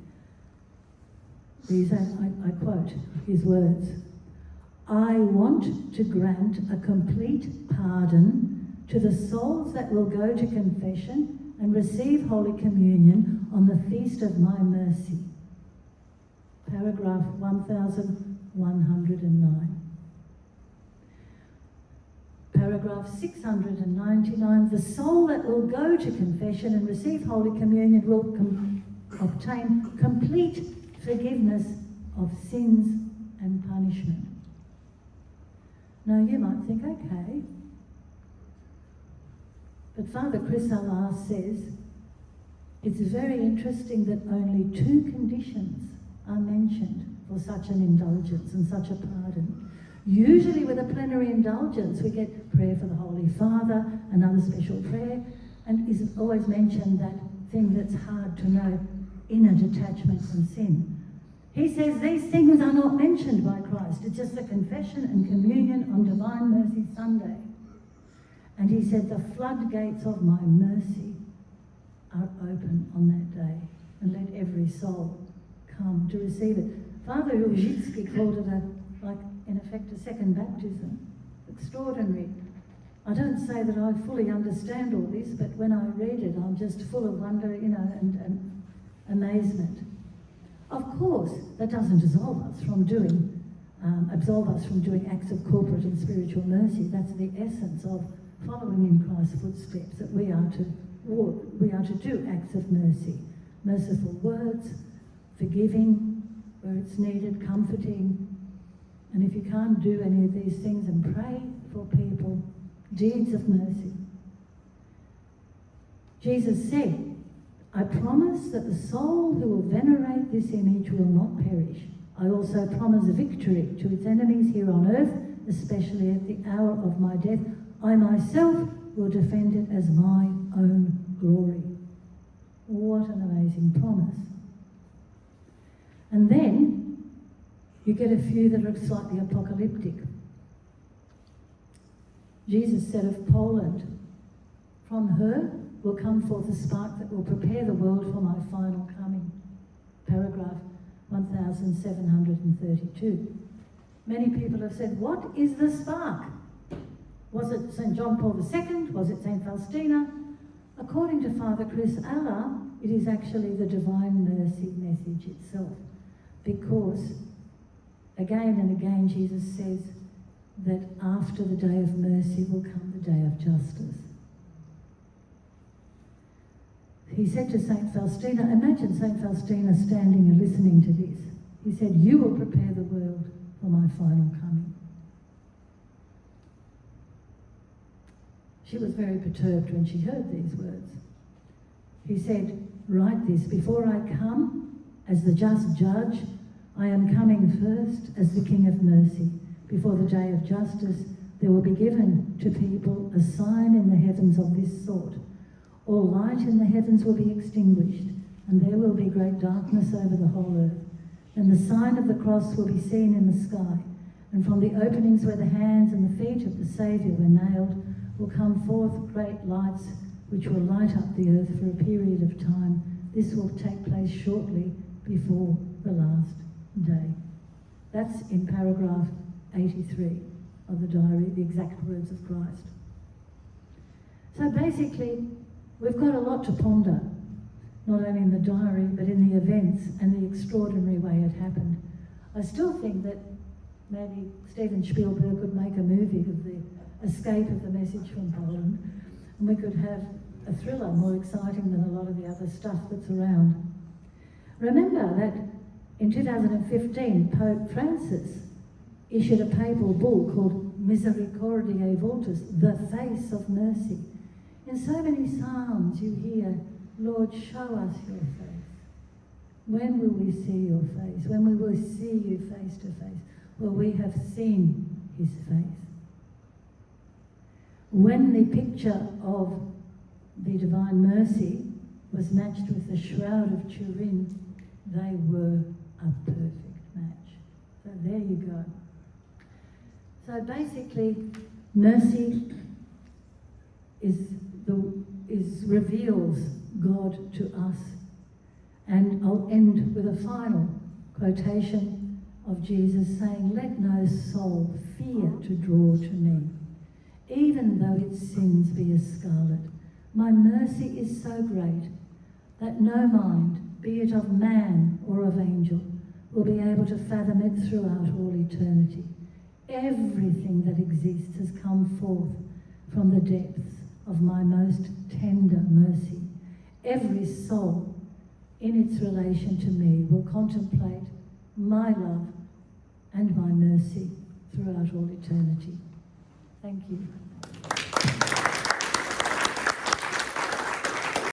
I quote his words, "I want to grant a complete pardon to the souls that will go to confession and receive Holy Communion on the feast of my mercy." Paragraph 1109. Paragraph 699, the soul that will go to confession and receive Holy Communion will obtain complete forgiveness of sins and punishment. Now you might think, okay, but Father Chris Allah says it's very interesting that only 2 conditions are mentioned for such an indulgence and such a pardon. Usually with a plenary indulgence we get prayer for the Holy Father, another special prayer, and is always mentioned that thing that's hard to know, inner detachment from sin. He says these things are not mentioned by Christ. It's just the confession and communion on Divine Mercy Sunday. And he said the floodgates of my mercy are open on that day, and let every soul come to receive it. Father Ruzhitsky called it in effect a second baptism. Extraordinary. I don't say that I fully understand all this, but when I read it, I'm just full of wonder, and amazement. Of course, that doesn't absolve us from doing acts of corporate and spiritual mercy. That's the essence of following in Christ's footsteps, that we are to do acts of mercy, merciful words, forgiving where it's needed, comforting. And if you can't do any of these things, and pray for people, deeds of mercy. Jesus said, "I promise that the soul who will venerate this image will not perish. I also promise victory to its enemies here on earth, especially at the hour of my death. I myself will defend it as my own glory." What an amazing promise. And then you get a few that are slightly apocalyptic. Jesus said of Poland, "From her will come forth a spark that will prepare the world for my final coming." Paragraph 1732. Many people have said, what is the spark? Was it St. John Paul II? Was it St. Faustina? According to Father Chris Allah, it is actually the Divine Mercy message itself. Because again and again Jesus says that after the day of mercy will come the day of justice. He said to St. Faustina, imagine St. Faustina standing and listening to this. He said, "You will prepare the world for my final coming." She was very perturbed when she heard these words. He said, "Write this, before I come as the just judge, I am coming first as the King of Mercy. Before the day of justice, there will be given to people a sign in the heavens of this sort. All light in the heavens will be extinguished, and there will be great darkness over the whole earth. And the sign of the cross will be seen in the sky, and from the openings where the hands and the feet of the Saviour were nailed will come forth great lights which will light up the earth for a period of time. This will take place shortly before the last day." That's in paragraph 83 of the diary, the exact words of Christ. So basically, we've got a lot to ponder, not only in the diary, but in the events and the extraordinary way it happened. I still think that maybe Steven Spielberg could make a movie of the escape of the message from Poland, and we could have a thriller more exciting than a lot of the other stuff that's around. Remember that in 2015, Pope Francis issued a papal bull called Misericordiae Vultus, the face of mercy. In so many psalms you hear, Lord, show us your face. When will we see your face? When we will see you face to face? Well, we have seen his face. When the picture of the Divine Mercy was matched with the Shroud of Turin, they were a perfect match. So there you go. So basically, mercy reveals God to us. And I'll end with a final quotation of Jesus saying, "Let no soul fear to draw to me, even though its sins be as scarlet. My mercy is so great that no mind, be it of man or of angel, will be able to fathom it throughout all eternity. Everything that exists has come forth from the depths of my most tender mercy. Every soul in its relation to me will contemplate my love and my mercy throughout all eternity." Thank you.